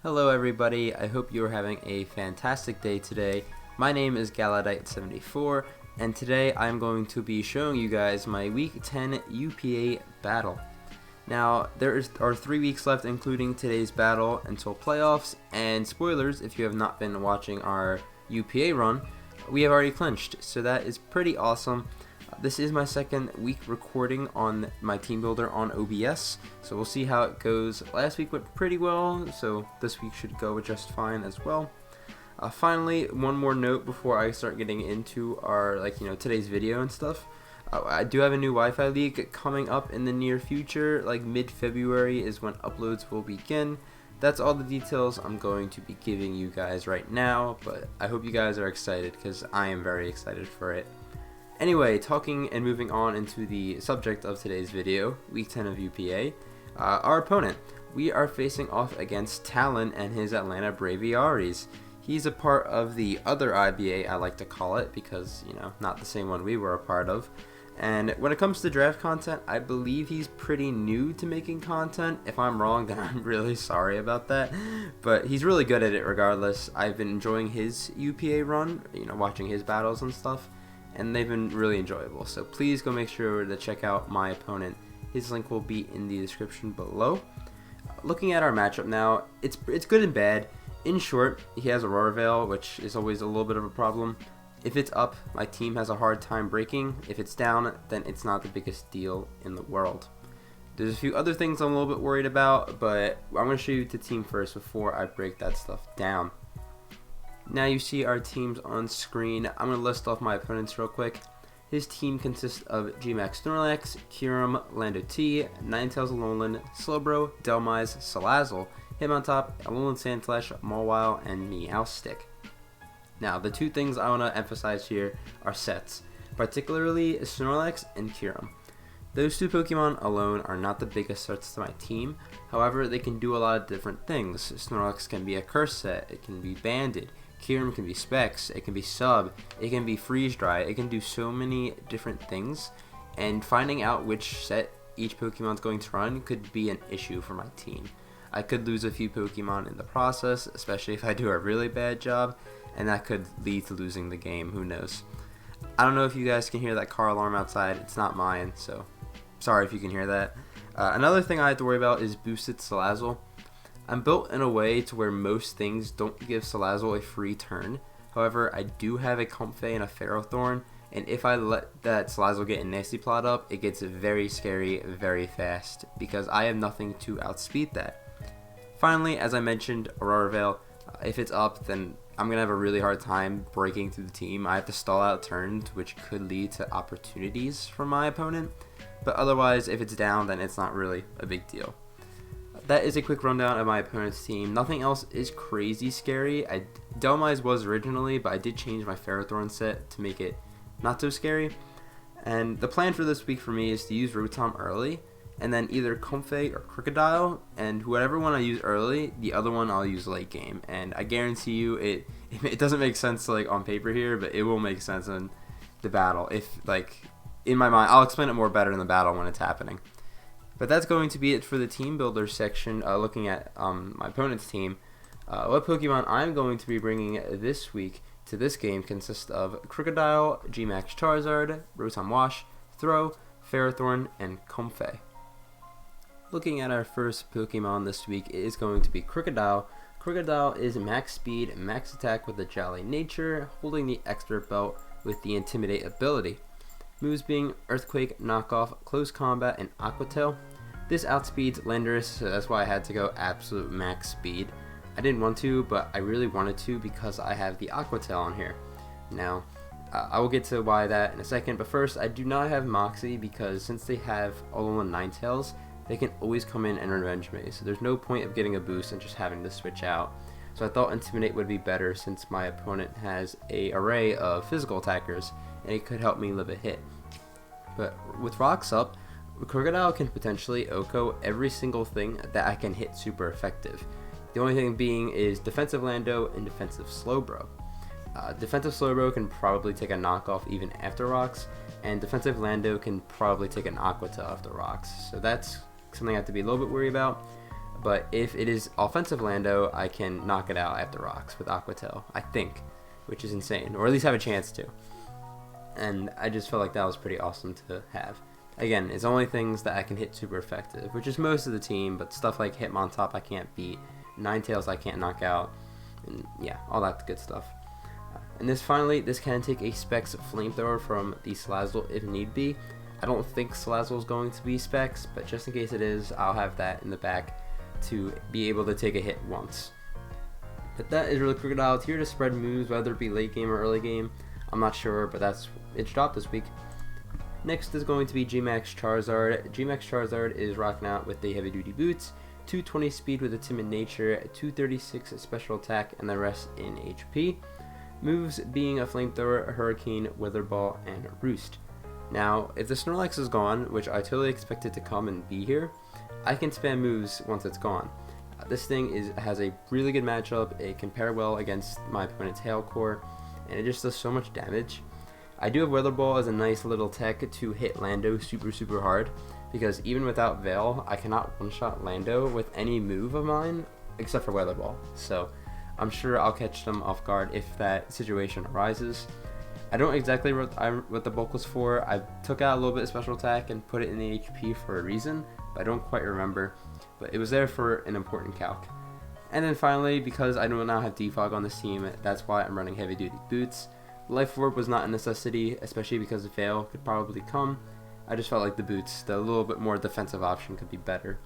Hello everybody, I hope you are having a fantastic day today. My name is Galadite74 and today I'm going to be showing you guys my week 10 UPA battle. Now there are 3 weeks left including today's battle until playoffs, and spoilers if you have not been watching our UPA run, we have already clinched, so that is pretty awesome. This is my second week recording on my Teambuilder on OBS, so we'll see how it goes. Last week went pretty well, so this week should go just fine as well. Finally, one more note before I start getting into our today's video and stuff. I do have a new Wi-Fi leak coming up in the near future, like mid-February is when uploads will begin. That's all the details I'm going to be giving you guys right now, but I hope you guys are excited because I am very excited for it. Anyway, talking and moving on into the subject of today's video, Week 10 of UPA, our opponent. We are facing off against Talon and his Atlanta Braviaries. He's a part of the other IBA, I like to call it, because, not the same one we were a part of. And when it comes to draft content, I believe he's pretty new to making content. If I'm wrong, then I'm really sorry about that. But he's really good at it regardless. I've been enjoying his UPA run, watching his battles and stuff, and they've been really enjoyable. So please go make sure to check out my opponent. His link will be in the description below. Looking at our matchup now, it's good and bad. In short, he has Aurora Veil, which is always a little bit of a problem. If it's up, my team has a hard time breaking. If it's down, then it's not the biggest deal in the world. There's a few other things I'm a little bit worried about, but I'm going to show you the team first before I break that stuff down. Now you see our teams on screen. I'm going to list off my opponents real quick. His team consists of G-Max Snorlax, Kyurem, Lando T, Ninetales Alolan, Slowbro, Dhelmise, Salazzle, Hitmontop, Alolan Sandslash, Mawile, and Meowstic. Now the two things I want to emphasize here are sets, particularly Snorlax and Kyurem. Those two Pokemon alone are not the biggest threats to my team, however they can do a lot of different things. Snorlax can be a curse set, it can be banded, Kyurem can be specs, it can be sub, it can be freeze dry, it can do so many different things, and finding out which set each Pokemon's going to run could be an issue for my team. I could lose a few Pokemon in the process, especially if I do a really bad job, and that could lead to losing the game, who knows. I don't know if you guys can hear that car alarm outside, it's not mine, so sorry if you can hear that. Another thing I have to worry about is boosted Salazzle. I'm built in a way to where most things don't give Salazzle a free turn. However, I do have a Comfey and a Ferrothorn, and if I let that Salazzle get a Nasty Plot up, it gets very scary very fast, because I have nothing to outspeed that. Finally, as I mentioned, Aurora Veil. If it's up, then I'm going to have a really hard time breaking through the team. I have to stall out turns, which could lead to opportunities for my opponent. But otherwise, if it's down, then it's not really a big deal. That is a quick rundown of my opponent's team. Nothing else is crazy scary. Dhelmise was originally, but I did change my Ferrothorn set to make it not so scary. And the plan for this week for me is to use Rotom early, and then either Comfey or Crocodile, and whatever one I use early, the other one I'll use late game. And I guarantee you it doesn't make sense on paper here, but it will make sense in the battle. If in my mind, I'll explain it more better in the battle when it's happening. But that's going to be it for the team builder section, looking at my opponent's team. What Pokemon I'm going to be bringing this week to this game consists of Crocodile, G-Max Charizard, Rotom Wash, Throw, Ferrothorn, and Comfey. Looking at our first Pokemon this week, it is going to be Crocodile. Crocodile is max speed, max attack with a jolly nature, holding the expert belt with the intimidate ability. Moves being Earthquake, Knockoff, Close Combat, and Aqua Tail. This outspeeds Landorus, so that's why I had to go absolute max speed. I didn't want to, but I really wanted to because I have the Aqua Tail on here. Now, I will get to why that in a second, but first, I do not have Moxie because since they have Alolan Ninetales, they can always come in and revenge me, so there's no point of getting a boost and just having to switch out. So I thought Intimidate would be better since my opponent has an array of physical attackers, and it could help me live a hit. But with Rocks up, Crocodile can potentially OHKO every single thing that I can hit super effective. The only thing being is Defensive Lando and Defensive Slowbro. Defensive Slowbro can probably take a knockoff even after Rocks, and Defensive Lando can probably take an Aqua Tail after Rocks. So that's something I have to be a little bit worried about. but if it is offensive Lando, I can knock it out after rocks with Aqua Tail, I think, which is insane, or at least have a chance to. And I just felt like that was pretty awesome to have. Again, it's only things that I can hit super effective, which is most of the team, but stuff like Hitmontop I can't beat, Ninetales I can't knock out, and yeah, all that good stuff. And this can take a Specs Flamethrower from the SALAZZLE if need be. I don't think SALAZZLE is going to be Specs, but just in case it is, I'll have that in the back to be able to take a hit once. But that is really Crocodile. It's here to spread moves, whether it be late game or early game. I'm not sure, but it's dropped this week. Next is going to be G-Max Charizard. G-Max Charizard is rocking out with the heavy duty boots, 220 speed with a timid nature, 236 special attack, and the rest in HP. Moves being a Flamethrower, a Hurricane, Wither Ball, and Roost. Now, if the Snorlax is gone, which I totally expect it to come and be here, I can spam moves once it's gone. This thing has a really good matchup, it can pair well against my opponent's Hail Core, and it just does so much damage. I do have Weather Ball as a nice little tech to hit Lando super hard, because even without Veil, I cannot one-shot Lando with any move of mine, except for Weather Ball. So I'm sure I'll catch them off guard if that situation arises. I don't exactly what the bulk was for. I took out a little bit of special attack and put it in the HP for a reason, but I don't quite remember. But it was there for an important calc. And then finally, because I do now have Defog on this team, that's why I'm running heavy duty boots. Life Orb was not a necessity, especially because the Veil could probably come. I just felt like the boots, the little bit more defensive option, could be better.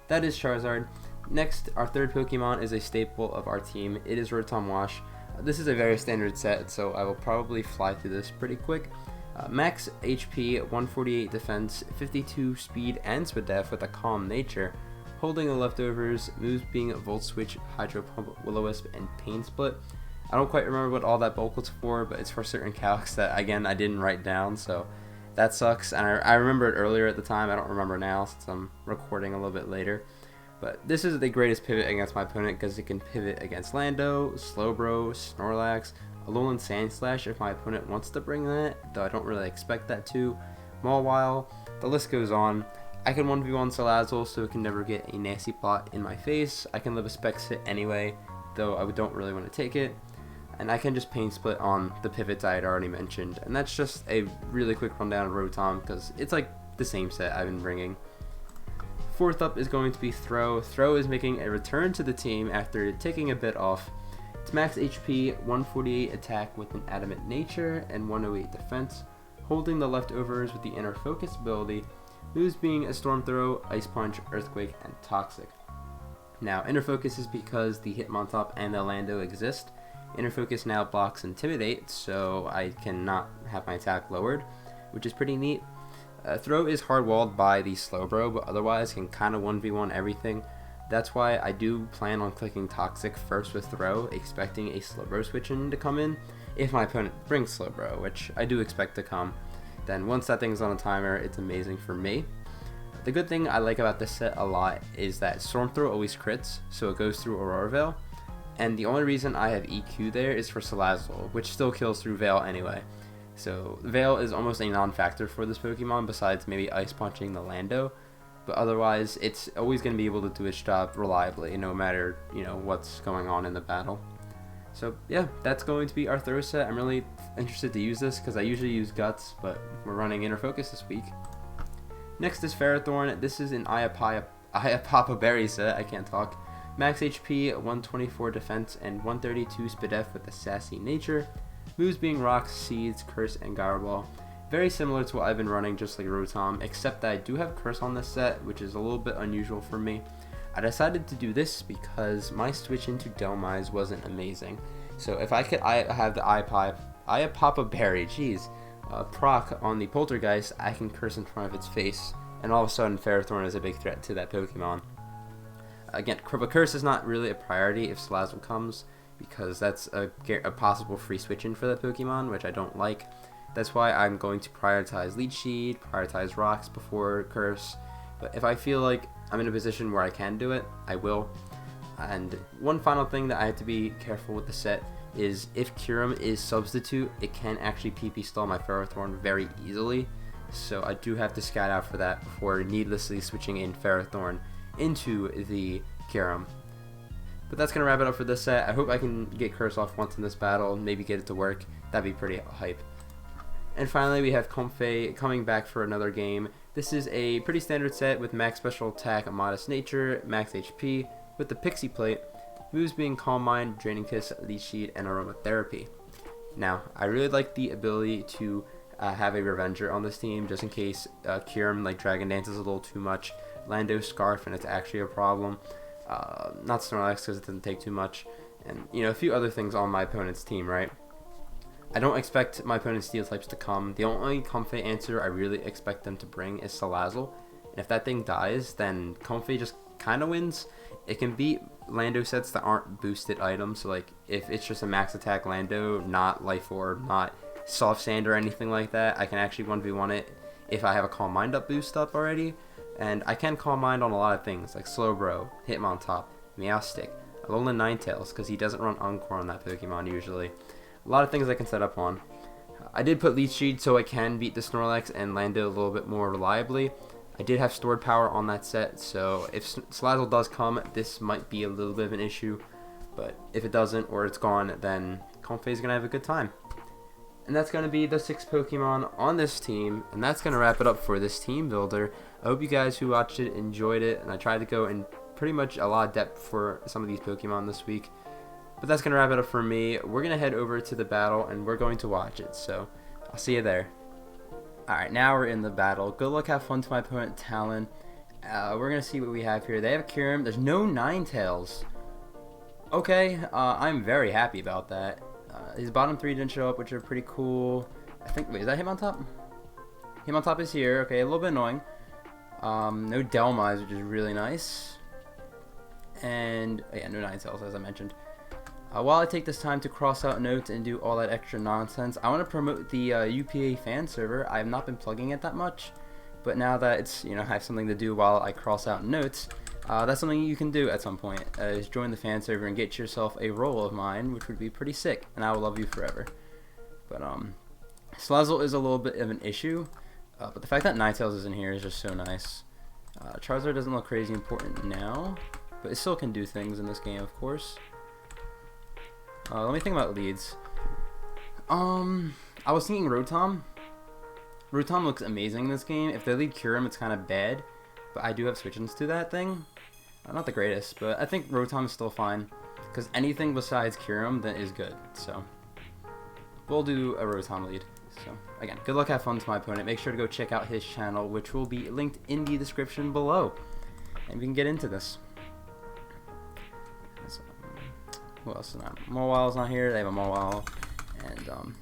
That is Charizard. Next, our third Pokemon is a staple of our team. It is Rotom Wash. This is a very standard set, so I will probably fly through this pretty quick. Max HP, 148 defense, 52 speed and Spadef with a calm nature. Holding the leftovers, moves being Volt Switch, Hydro Pump, Will-O-Wisp, and Pain Split. I don't quite remember what all that bulk was for, but it's for certain calcs that, again, I didn't write down, so that sucks. And I remember it earlier at the time, I don't remember now since I'm recording a little bit later. But this is the greatest pivot against my opponent because it can pivot against Lando, Slowbro, Snorlax, Alolan Sandslash if my opponent wants to bring that, though I don't really expect that to. Mawile, the list goes on. I can 1v1 SALAZZLE so it can never get a nasty plot in my face. I can live a Specs hit anyway, though I don't really want to take it. And I can just Pain Split on the pivots I had already mentioned. And that's just a really quick rundown of Rotom because it's like the same set I've been bringing. Fourth up is going to be Throw. Throw is making a return to the team after taking a bit off. It's max HP, 148 attack with an Adamant Nature, and 108 defense, holding the leftovers with the Inner Focus ability, moves being a Storm Throw, Ice Punch, Earthquake, and Toxic. Now, Inner Focus is because the Hitmontop and the Lando exist. Inner Focus now blocks Intimidate, so I cannot have my attack lowered, which is pretty neat. Throw is hard-walled by the Slowbro, but otherwise can kind of 1v1 everything. That's why I do plan on clicking Toxic first with Throw, expecting a Slowbro switch in to come in, if my opponent brings Slowbro, which I do expect to come. Then once that thing's on a timer, it's amazing for me. The good thing I like about this set a lot is that Storm Throw always crits, so it goes through Aurora Veil, and the only reason I have EQ there is for SALAZZLE, which still kills through Veil anyway. So Veil is almost a non-factor for this Pokemon besides maybe Ice Punching the Lando, but otherwise it's always going to be able to do its job reliably no matter, what's going on in the battle. So yeah, that's going to be our Throw set. I'm really interested to use this because I usually use Guts, but we're running Inner Focus this week. Next is Ferrothorn. This is an Iapapa Berry set, I can't talk. Max HP, 124 defense, and 132 Spadef with a Sassy Nature. Moves being Rock, Seeds, Curse, and Gyro Ball. Very similar to what I've been running, just like Rotom, except that I do have Curse on this set, which is a little bit unusual for me. I decided to do this because my switch into Dhelmise wasn't amazing. So if I could have the Iapapa Berry, proc on the Poltergeist, I can Curse in front of its face, and all of a sudden Ferrothorn is a big threat to that Pokemon. Again, Curse is not really a priority if SALAZZLE comes, because that's a possible free switch in for that Pokemon, which I don't like. That's why I'm going to prioritize Leech Seed, prioritize Rocks before Curse, but if I feel like I'm in a position where I can do it, I will. And one final thing that I have to be careful with the set is if Kyurem is Substitute, it can actually PP stall my Ferrothorn very easily, so I do have to scout out for that before needlessly switching in Ferrothorn into the Kyurem. But that's going to wrap it up for this set. I hope I can get Curse off once in this battle and maybe get it to work. That'd be pretty hype. And finally, we have Comfey coming back for another game. This is a pretty standard set with max special attack, modest nature, max HP, with the Pixie Plate, moves being Calm Mind, Draining Kiss, Leech Seed, and Aromatherapy. Now, I really like the ability to have a Revenger on this team, just in case Kyurem like Dragon Dances a little too much, Lando Scarf, and it's actually a problem. Not Snorlax because it doesn't take too much, and you know, a few other things on my opponent's team, right? I don't expect my opponent's Steel types to come. The only Comfey answer I really expect them to bring is Salazzle, and if that thing dies, then Comfey just kind of wins. It can beat Lando sets that aren't boosted items, so like if it's just a max attack Lando, not Life Orb, not Soft Sand or anything like that, I can actually 1v1 it if I have a Calm Mind up boost up already. And I can Calm Mind on a lot of things like Slowbro, Hitmontop, Meowstic, Alolan Ninetales, because he doesn't run Encore on that Pokemon usually. A lot of things I can set up on. I did put Leech Seed so I can beat the Snorlax and Lando a little bit more reliably. I did have stored power on that set, so if Salazzle does come, this might be a little bit of an issue. But if it doesn't or it's gone, then Comfey is going to have a good time. And that's going to be the 6 Pokemon on this team, and that's going to wrap it up for this team builder. I hope you guys who watched it enjoyed it, and I tried to go in pretty much a lot of depth for some of these Pokemon this week. But that's going to wrap it up for me. We're going to head over to the battle, and we're going to watch it, so I'll see you there. Alright, now we're in the battle. Good luck, have fun to my opponent, Talon. We're going to see what we have here. They have Kyurem. There's no Ninetales. Okay, I'm very happy about that. His bottom 3 didn't show up, which are pretty cool. I think, wait, is that Hitmontop? Hitmontop is here. Okay, a little bit annoying. No Delmise, which is really nice. And, oh yeah, no Ninetales, as I mentioned. While I take this time to cross out notes and do all that extra nonsense, I want to promote the UPA fan server. I have not been plugging it that much, but now that it's, you know, I have something to do while I cross out notes, that's something you can do at some point, is join the fan server and get yourself a role of mine, which would be pretty sick, and I will love you forever. But, Salazzle is a little bit of an issue, but the fact that Ninetales is in here is just so nice. Charizard doesn't look crazy important now, but it still can do things in this game, of course. Let me think about leads. I was thinking Rotom. Rotom looks amazing in this game. If they lead Kyurem, it's kind of bad, but I do have switch-ins to that thing. Not the greatest, but I think Rotom is still fine, because anything besides Kyurem that is good. So we'll do a Rotom lead. So again, good luck, have fun to my opponent. Make sure to go check out his channel, which will be linked in the description below, and we can get into this. Who else is not? Mowile's not here. They have a Mowile. And,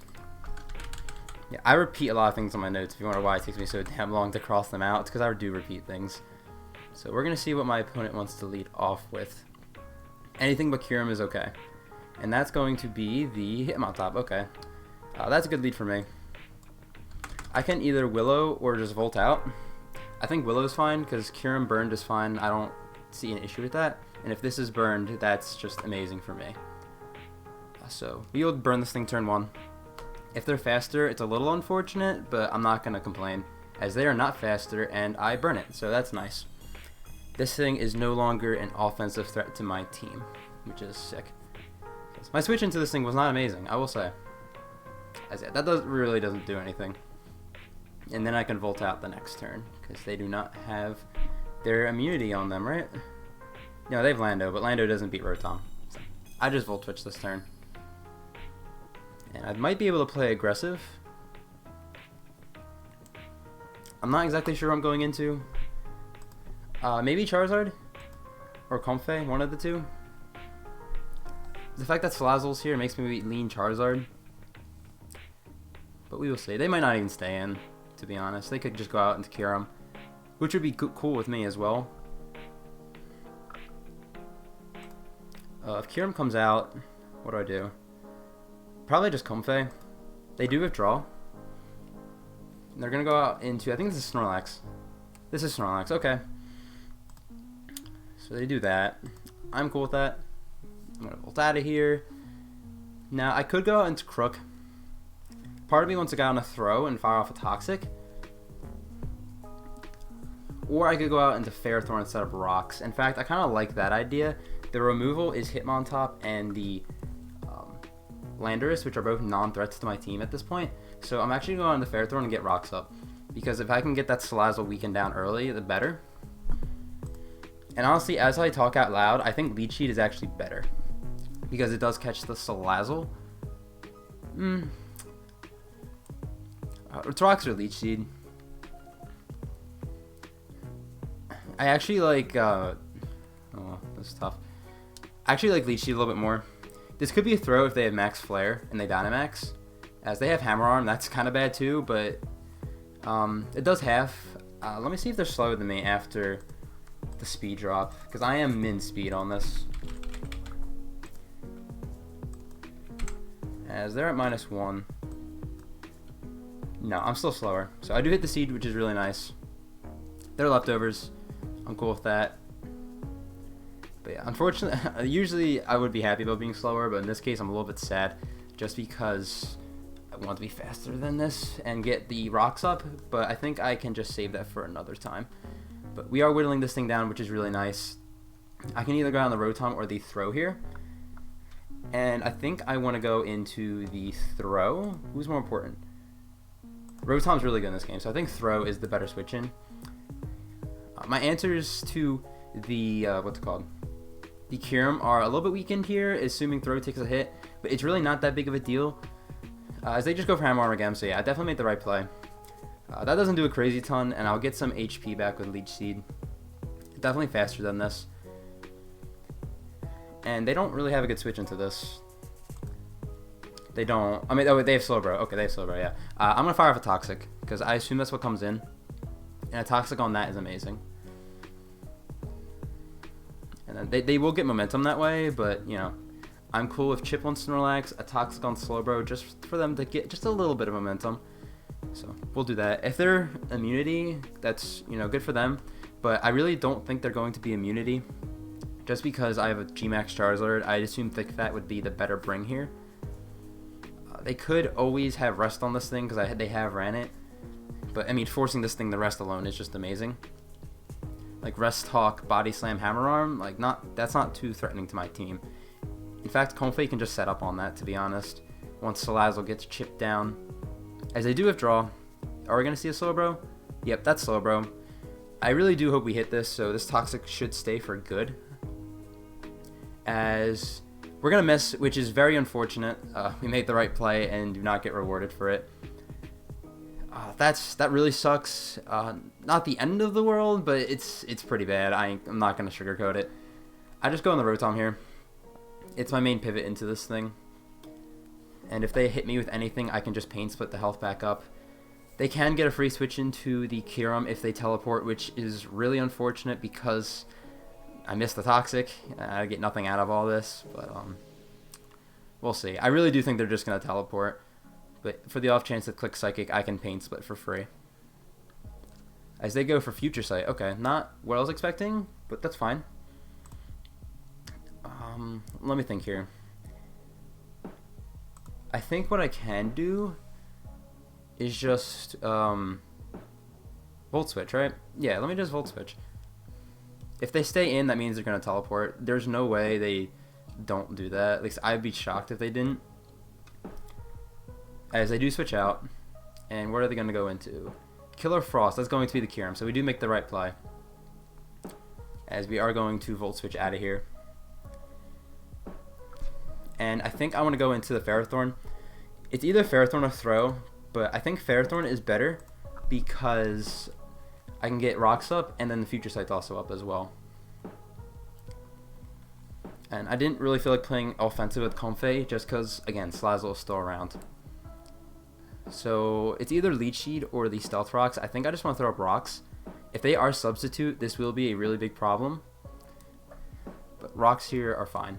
yeah, I repeat a lot of things on my notes. If you wonder why it takes me so damn long to cross them out, it's because I do repeat things. So we're going to see what my opponent wants to lead off with. Anything but Kyurem is okay. And that's going to be the Hitmontop. Okay. That's a good lead for me. I can either Willow or just Volt out. I think Willow's fine, because Kyurem burned is fine. I don't see an issue with that. And if this is burned, that's just amazing for me. So we will burn this thing turn 1. If they're faster, it's a little unfortunate, but I'm not going to complain, as they are not faster, and I burn it, so that's nice. This thing is no longer an offensive threat to my team, which is sick. My switch into this thing was not amazing, I will say. As that really doesn't do anything. And then I can Volt out the next turn, because they do not have their immunity on them, right? No, they have Lando, but Lando doesn't beat Rotom. So I just Volt Switch this turn. And I might be able to play aggressive. I'm not exactly sure what I'm going into. Maybe Charizard? Or Comfey, one of the two. The fact that Salazzle's here makes me lean Charizard. But we will see. They might not even stay in, to be honest. They could just go out into Kyurem, which would be cool with me as well. If Kyurem comes out, what do? Probably just Comfey. They do withdraw. They're going to go out into, I think this is Snorlax. This is Snorlax, okay. So they do that. I'm cool with that. I'm going to Volt out of here. Now, I could go out into Crook. Part of me wants to go on a throw and fire off a Toxic. or I could go out into Ferrothorn instead of Rocks. In fact, I kind of like that idea. The removal is Hitmontop and the Landorus, which are both non-threats to my team at this point. So I'm actually going on the Ferrothorn and get Rocks up, because if I can get that Salazzle weakened down early, the better. And honestly, as I talk out loud, I think Leech Seed is actually better, because it does catch the Salazzle. It's Rocks or Leech Seed. I actually like, oh, this is tough. I actually like Leech Seed a little bit more. This could be a throw if they have Max Flare and they Dynamax. As they have Hammer Arm, that's kind of bad too, but it does have. Let me see if they're slower than me after the speed drop, because I am min speed on this. As they're at -1. No, I'm still slower. So I do hit the seed, which is really nice. They're leftovers. I'm cool with that. But yeah, unfortunately, usually I would be happy about being slower, but in this case I'm a little bit sad, just because I want to be faster than this and get the rocks up, but I think I can just save that for another time. But we are whittling this thing down, which is really nice. I can either go on the Rotom or the Throw here. And I think I want to go into the Throw. Who's more important? Rotom's really good in this game, so I think Throw is the better switch in. My answers to the, what's it called? The Kyurem are a little bit weakened here, assuming Throw takes a hit, but it's really not that big of a deal, as they just go for Hammer Arm again, so yeah, I definitely made the right play. That doesn't do a crazy ton, and I'll get some HP back with Leech Seed. Definitely faster than this. And they don't really have a good switch into this. They don't. I mean, oh, they have Slowbro. Okay, they have Slowbro, yeah. I'm going to fire off a Toxic, because I assume that's what comes in. And a Toxic on that is amazing. And then they will get momentum that way, but, you know, I'm cool if Chip on Snorlax, a Toxic on Slowbro, just for them to get just a little bit of momentum. So we'll do that. If they're immunity, that's, you know, good for them. But I really don't think they're going to be immunity. Just because I have a Gmax Charizard, I'd assume Thick Fat would be the better bring here. They could always have Rest on this thing because they have ran it. But, I mean, forcing this thing to rest alone is just amazing. Like, Rest Hawk, Body Slam, Hammer Arm, like, that's not too threatening to my team. In fact, Comfey can just set up on that, to be honest. Once Salazzle gets chipped down. As they do withdraw. Are we going to see a Slowbro? Yep, that's Slowbro. I really do hope we hit this, so this Toxic should stay for good. As we're going to miss, which is very unfortunate. We made the right play and do not get rewarded for it. That really sucks. Not the end of the world, but it's pretty bad. I'm not going to sugarcoat it. I just go on the Rotom here. It's my main pivot into this thing. And if they hit me with anything, I can just Pain Split the health back up. They can get a free switch into the Kyurem if they teleport, which is really unfortunate because I missed the Toxic. I get nothing out of all this, but we'll see. I really do think they're just going to teleport. But for the off chance that Click Psychic, I can Pain Split for free. As they go for Future Sight. Okay, not what I was expecting, but that's fine. Let me think here. I think what I can do is just Volt Switch, right? Yeah, let me just Volt Switch. If they stay in, that means they're going to teleport. There's no way they don't do that. At least I'd be shocked if they didn't. As they do switch out. And what are they going to go into? Killer Frost. That's going to be the Kyurem. So we do make the right play. As we are going to Volt Switch out of here. And I think I want to go into the Ferrothorn. It's either Ferrothorn or Throw. But I think Ferrothorn is better because I can get Rocks up and then the Future Sight's also up as well. And I didn't really feel like playing offensive with Comfey just because, again, Salazzle is still around. So it's either Leech Seed or the Stealth Rocks. I think I just want to throw up Rocks. If they are Substitute, this will be a really big problem. But Rocks here are fine.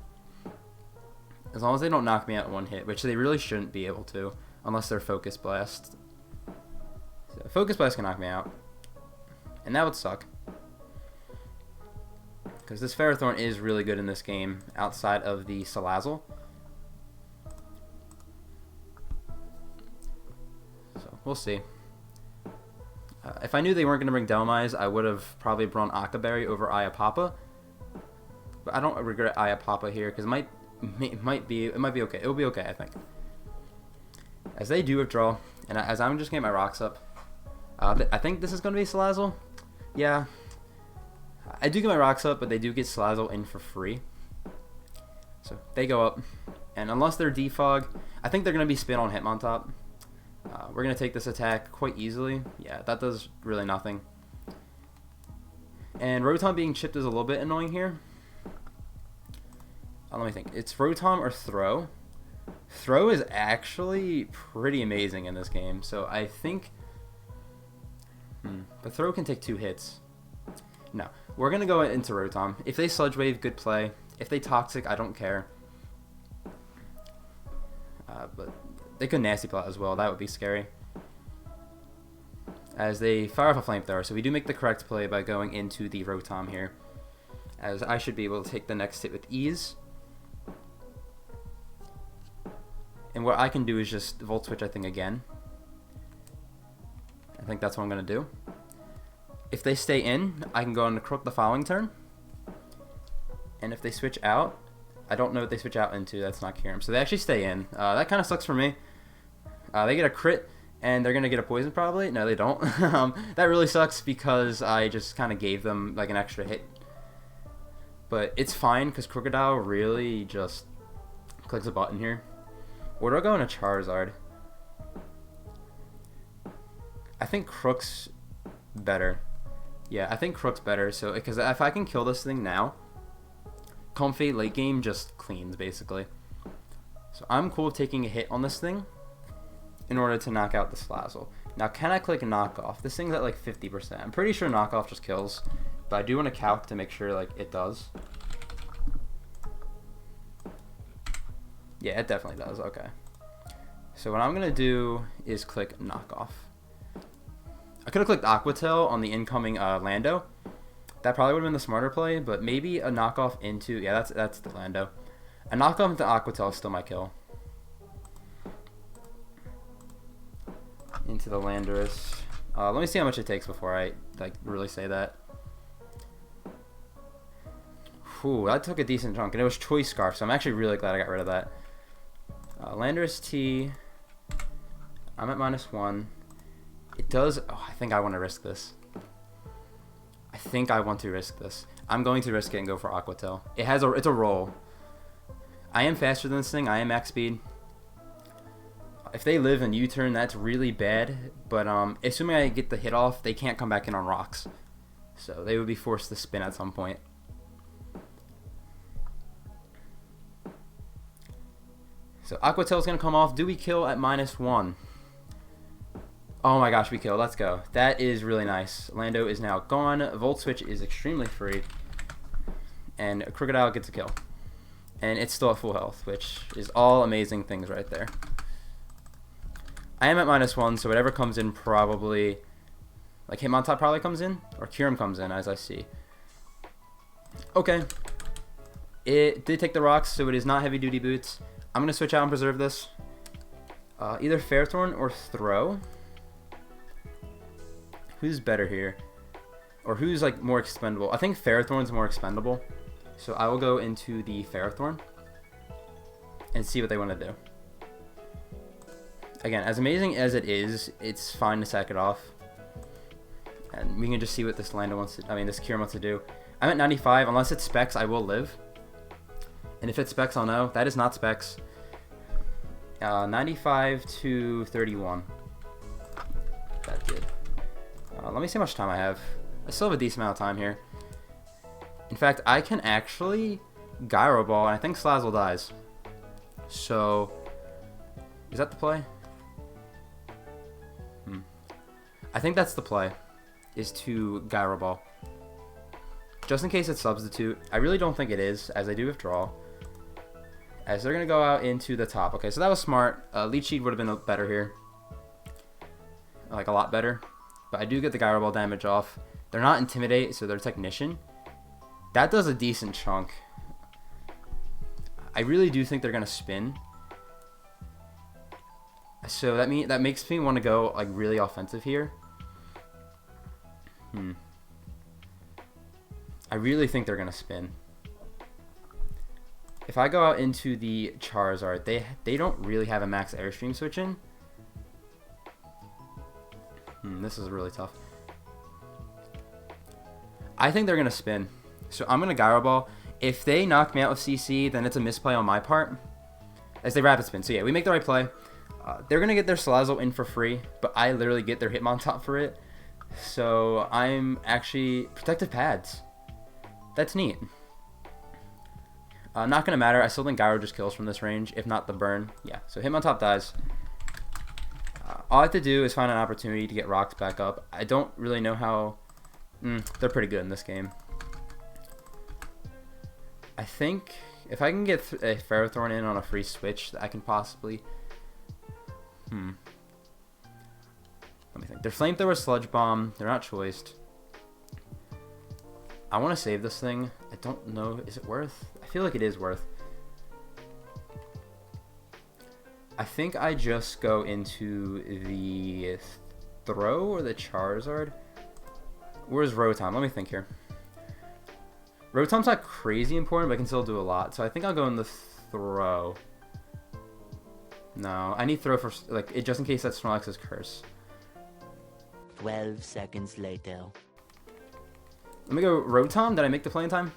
As long as they don't knock me out in one hit, which they really shouldn't be able to, unless they're Focus Blast. So Focus Blast can knock me out. And that would suck. Because this Ferrothorn is really good in this game, outside of the Salazzle. So, we'll see. If I knew they weren't going to bring Delmise, I would have probably brought Akaberry over Iapapa. But I don't regret Iapapa here because it might be okay. It will be okay, I think. As they do withdraw, and as I'm just getting my rocks up, I think this is going to be SALAZZLE. Yeah, I do get my rocks up, but they do get SALAZZLE in for free. So they go up, and unless they're defog, I think they're going to be spin on Hitmontop. We're going to take this attack quite easily. Yeah, that does really nothing. And Rotom being chipped is a little bit annoying here. Let me think. It's Rotom or Throw. Throw is actually pretty amazing in this game. So I think... But Throw can take 2 hits. No. We're going to go into Rotom. If they Sludge Wave, good play. If they Toxic, I don't care. But they could Nasty Plot as well. That would be scary. As they fire off a Flamethrower. So we do make the correct play by going into the Rotom here. As I should be able to take the next hit with ease. And what I can do is just Volt Switch, I think, again. I think that's what I'm going to do. If they stay in, I can go into Croak the following turn. And if they switch out, I don't know what they switch out into. That's not Kyurem. So they actually stay in. That kind of sucks for me. They get a crit, and they're going to get a poison probably. No, they don't. That really sucks because I just kind of gave them like an extra hit. But it's fine because Crocodile really just clicks a button here. Or do I go into Charizard? I think Crook's better. Yeah, I think Crook's better. So because if I can kill this thing now, Comfey late game just cleans basically. So I'm cool with taking a hit on this thing in order to knock out the SALAZZLE. Now can I click knockoff? This thing's at like 50%. I'm pretty sure knockoff just kills, but I do want to calc to make sure like it does. Yeah, it definitely does. Okay. So what I'm going to do is click knockoff. I could have clicked Aqua Tail on the incoming Lando. That probably would have been the smarter play, but maybe a knockoff into... Yeah, that's the Lando. A knockoff into Aqua Tail is still my kill. Into the Landorus. Let me see how much it takes before I like really say that. Whew, that took a decent chunk, and it was Choice Scarf, so I'm actually really glad I got rid of that. Landorus T. I'm at -1. It does... Oh, I think I want to risk this. I think I want to risk this. I'm going to risk it and go for Aqua Tail. It's a roll. I am faster than this thing. I am max speed. If they live in U-turn, that's really bad. But assuming I get the hit off, they can't come back in on rocks. So they would be forced to spin at some point. So Aqua Tail's going to come off. Do we kill at -1? Oh my gosh, we kill. Let's go. That is really nice. Lando is now gone. Volt Switch is extremely free. And Crocodile gets a kill. And it's still at full health, which is all amazing things right there. I am at -1, so whatever comes in probably... Like Hitmontop probably comes in? Or Kyurem comes in, as I see. Okay. It did take the rocks, so it is not Heavy Duty Boots. I'm going to switch out and preserve this. Either Ferrothorn or Throw. Who's better here? Or who's like more expendable? I think Ferrothorn's more expendable. So I will go into the Ferrothorn and see what they want to do. Again, as amazing as it is, it's fine to sack it off. And we can just see what this Lando wants to... I mean, this Kyurem wants to do. I'm at 95. Unless it's Specs, I will live. And if it's Specs, I'll know. That is not Specs. 95 to 31. That did. Let me see how much time I have. I still have a decent amount of time here. In fact, I can actually Gyro Ball, and I think SALAZZLE dies. So, is that the play? I think that's the play, is to Gyro Ball. Just in case it's Substitute. I really don't think it is, as I do withdraw. As they're going to go out into the top. Okay, so that was smart. Leech Seed would have been better here. Like, a lot better. But I do get the Gyro Ball damage off. They're not Intimidate, so they're Technician. That does a decent chunk. I really do think they're going to spin. So that makes me want to go like really offensive here. I really think they're gonna spin. If I go out into the Charizard, they don't really have a max Airstream switch in. This is really tough. I think they're gonna spin, so I'm gonna Gyro Ball. If they knock me out with CC, then it's a misplay on my part, as they rapid spin. So yeah, we make the right play. They're gonna get their Salazzle in for free, but I literally get their Hitmontop for it. So I'm actually protective pads. That's neat. Not gonna matter. I still think Gyro just kills from this range, if not the burn. Yeah. So Hitmontop dies. All I have to do is find an opportunity to get rocks back up. I don't really know how. They're pretty good in this game. I think if I can get a Ferrothorn in on a free switch, I can possibly. Let me think. Their Flamethrower, Sludge Bomb. They're not choiced. I want to save this thing. I don't know. Is it worth? I feel like it is worth. I think I just go into the Throw or the Charizard. Where's Rotom? Let me think here. Rotom's not crazy important, but I can still do a lot. So I think I'll go in the Throw. No, I need Throw for like it just in case that's Snorlax's curse. 12 seconds later. Let me go Rotom. Did I make the play in time?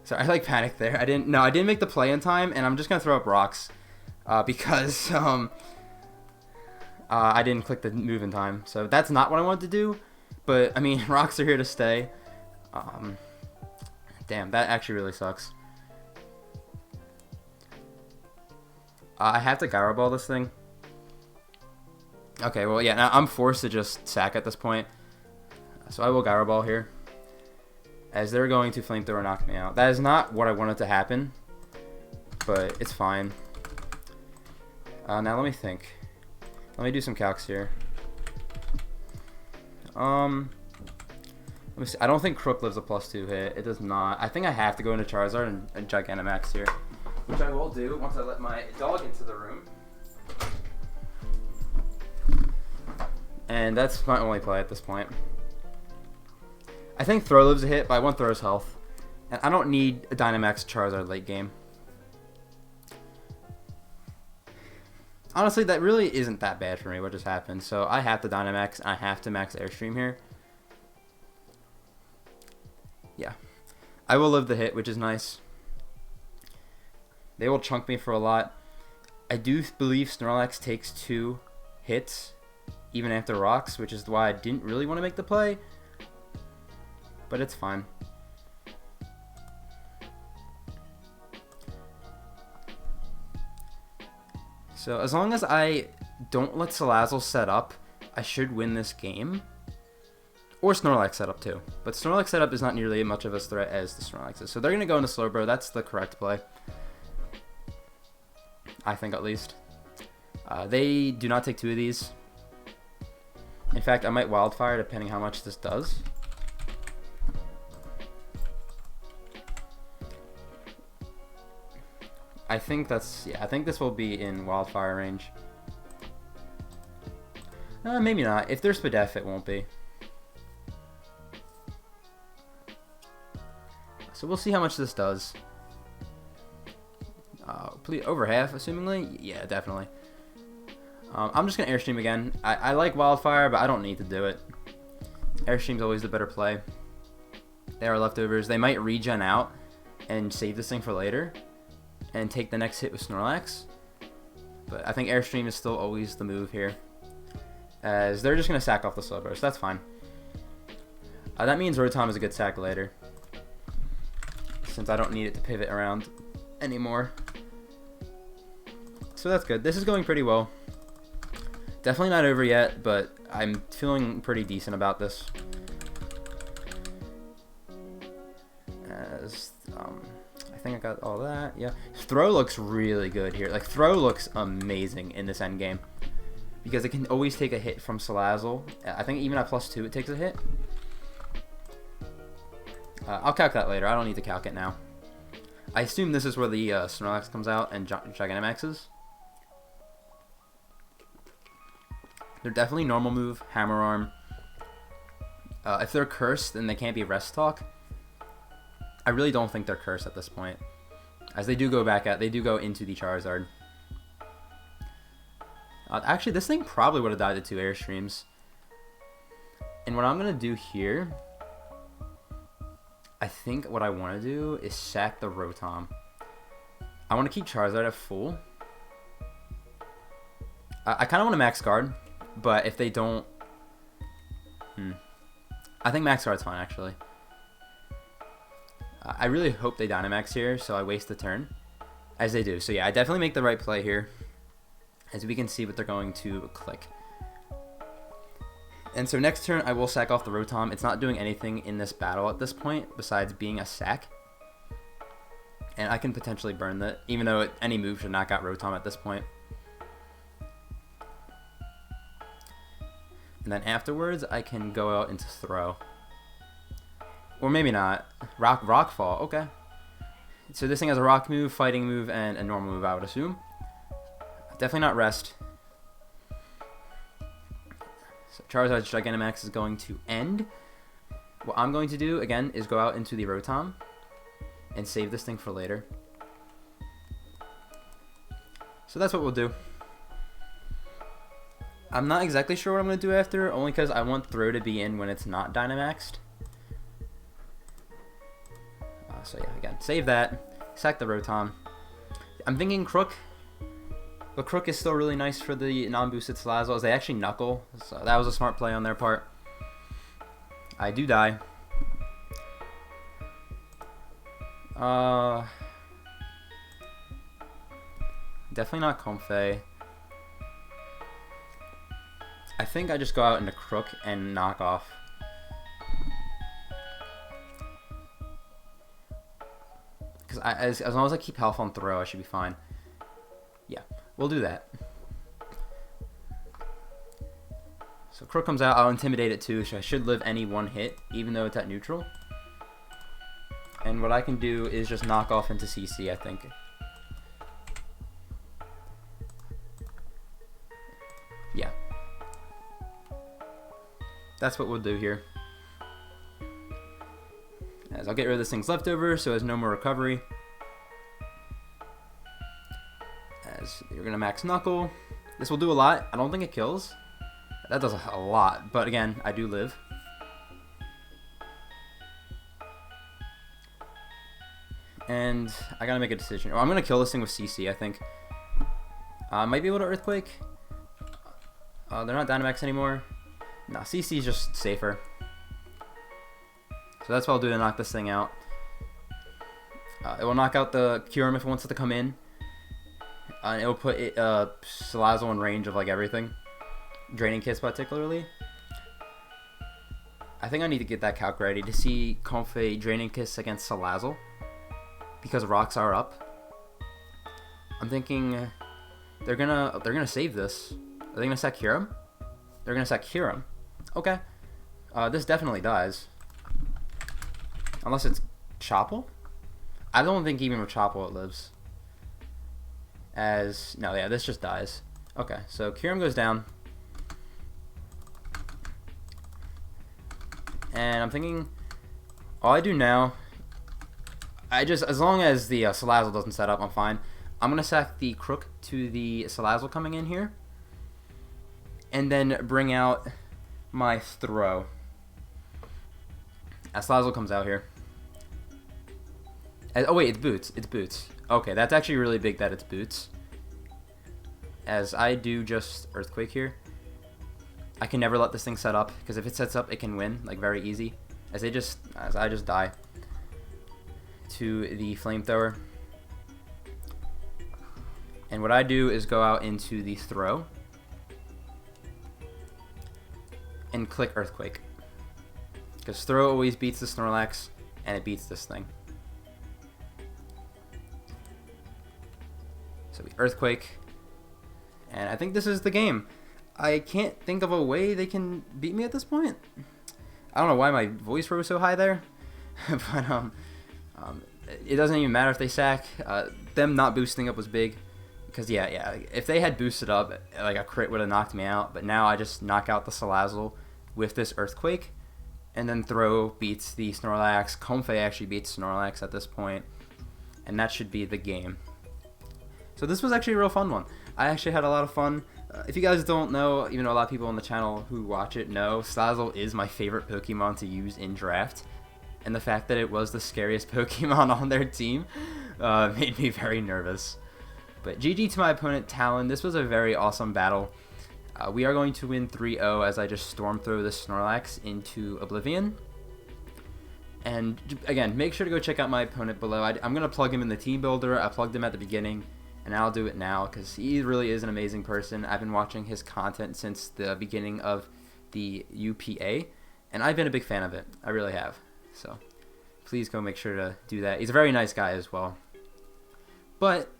Sorry, I like panicked there. I didn't make the play in time, and I'm just gonna throw up rocks because I didn't click the move in time. So that's not what I wanted to do. But I mean, rocks are here to stay. Damn, that actually really sucks. I have to Gyro Ball this thing. Okay, well, yeah, now I'm forced to just sack at this point. So I will Gyro Ball here, as they're going to Flamethrower knock me out. That is not what I wanted to happen, but it's fine. Now let me think. Let me do some calcs here. Let me see. I don't think Crook lives a +2 hit. It does not. I think I have to go into Charizard and Gigantamax here, which I will do once I let my dog into the room. And that's my only play at this point. I think Throw lives a hit, but I want Throw's health. And I don't need a Dynamax Charizard late game. Honestly, that really isn't that bad for me, what just happened. So I have to Dynamax, and I have to max Airstream here. Yeah. I will live the hit, which is nice. They will chunk me for a lot. I do believe Snorlax takes 2 hits, even after rocks, which is why I didn't really want to make the play. But it's fine. So as long as I don't let Salazzle set up, I should win this game. Or Snorlax setup too. But Snorlax setup is not nearly as much of a threat as the Snorlax is. So they're going to go into Slowbro. That's the correct play. I think at least. They do not take 2 of these. In fact, I might Wildfire depending how much this does. I think that's, yeah, I think this will be in Wildfire range. Maybe not. If there's Spadef, it won't be. So we'll see how much this does. Please, over half, assumingly? Yeah, definitely. I'm just going to Airstream again. I like Wildfire, but I don't need to do it. Airstream's always the better play. They are leftovers. They might regen out and save this thing for later and take the next hit with Snorlax. But I think Airstream is still always the move here, as they're just going to sack off the Slowbro, so that's fine. That means Rotom is a good sack later, since I don't need it to pivot around anymore. So that's good. This is going pretty well. Definitely not over yet, but I'm feeling pretty decent about this. As I think I got all that. Yeah, Throw looks really good here. Like, Throw looks amazing in this end game because it can always take a hit from Salazzle. I think even at +2 it takes a hit. I'll calc that later. I don't need to calc it now. I assume this is where the Snorlax comes out and Gigantamaxes. They're definitely normal move, Hammer Arm. If they're cursed, then they can't be rest talk. I really don't think they're cursed at this point, as they do go into the Charizard. Actually, this thing probably would have died to 2 Airstreams. And what I'm gonna do here, I think what I want to do is sack the Rotom. I want to keep Charizard at full. I kind of want to max guard, but if they don't, I think max guard's fine actually. I really hope they Dynamax here, so I waste the turn, as they do. So yeah, I definitely make the right play here, as we can see what they're going to click. And so next turn, I will sack off the Rotom. It's not doing anything in this battle at this point, besides being a sack. And I can potentially burn that, even though any move should knock out Rotom at this point. And then afterwards, I can go out into Throw. Or maybe not. Rockfall, okay. So this thing has a Rock move, Fighting move, and a normal move, I would assume. Definitely not Rest. So Charizard's Gigantamax is going to end. What I'm going to do, again, is go out into the Rotom and save this thing for later. So that's what we'll do. I'm not exactly sure what I'm going to do after, only because I want Throw to be in when it's not Dynamaxed. So yeah, again, save that, sack the Rotom. I'm thinking Crook, but Crook is still really nice for the non-boosted SALAZZLES. They actually Knuckle, so that was a smart play on their part. I do die. Definitely not Comfey. I think I just go out into Crook and knock off. Because as long as I keep health on Throw, I should be fine. Yeah, we'll do that. So Crook comes out, I'll Intimidate it too, so I should live any one hit, even though it's at neutral. And what I can do is just knock off into CC, I think. Yeah. That's what we'll do here. As I'll get rid of this thing's leftover, so there's no more recovery. As you're going to max Knuckle. This will do a lot. I don't think it kills. That does a lot, but again, I do live. And I gotta make a decision. Oh, I'm gonna kill this thing with CC, I think. I might be able to Earthquake. They're not Dynamax anymore. Nah, CC is just safer. So that's what I'll do to knock this thing out. It will knock out the Kyurem if it wants it to come in. And it will put SALAZZLE in range of like everything. Draining Kiss particularly. I think I need to get that calc ready to see Comfey Draining Kiss against SALAZZLE, because rocks are up. I'm thinking they're gonna save this. Are they gonna sack Kyurem? They're gonna sack Kyurem. Okay. This definitely dies. Unless it's Chople? I don't think even with Chople it lives. No, yeah, this just dies. Okay, so Kyurem goes down. And I'm thinking, all I do now, as long as the SALAZZLE doesn't set up, I'm fine. I'm going to sack the Crook to the SALAZZLE coming in here. And then bring out my Throw. As SALAZZLE comes out here. Oh wait, it's Boots. It's Boots. Okay, that's actually really big that it's Boots. As I do just Earthquake here. I can never let this thing set up, because if it sets up, it can win, like very easy. As I just die to the Flamethrower. And what I do is go out into the Throw and click Earthquake, because Throw always beats the Snorlax, and it beats this thing. So we Earthquake, and I think this is the game. I can't think of a way they can beat me at this point. I don't know why my voice rose so high there, but it doesn't even matter if they sack. Them not boosting up was big, because yeah, if they had boosted up, like a crit would have knocked me out. But now I just knock out the SALAZZLE with this Earthquake, and then Throw beats the Snorlax. Comfey actually beats Snorlax at this point, and that should be the game. So this was actually a real fun one. I actually had a lot of fun. If you guys don't know, even though a lot of people on the channel who watch it know, SALAZZLE is my favorite Pokemon to use in draft. And the fact that it was the scariest Pokemon on their team made me very nervous. But GG to my opponent, Talon. This was a very awesome battle. We are going to win 3-0 as I just Storm Throw the Snorlax into Oblivion. And again, make sure to go check out my opponent below. I'm going to plug him in the team builder. I plugged him at the beginning, and I'll do it now because he really is an amazing person. I've been watching his content since the beginning of the UPA, and I've been a big fan of it. I really have. So please go make sure to do that. He's a very nice guy as well. But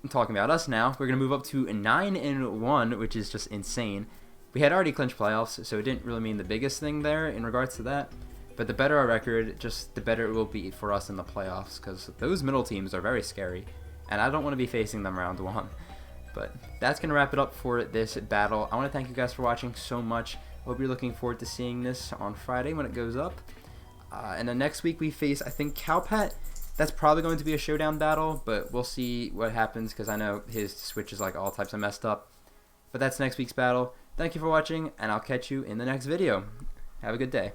I'm talking about us now. We're going to move up to 9-1, which is just insane. We had already clinched playoffs, so it didn't really mean the biggest thing there in regards to that. But the better our record, just the better it will be for us in the playoffs, because those middle teams are very scary, and I don't want to be facing them round 1. But that's going to wrap it up for this battle. I want to thank you guys for watching so much. Hope you're looking forward to seeing this on Friday when it goes up. And then next week we face, I think, Cowpat. That's probably going to be a showdown battle, but we'll see what happens because I know his Switch is like all types of messed up. But that's next week's battle. Thank you for watching, and I'll catch you in the next video. Have a good day.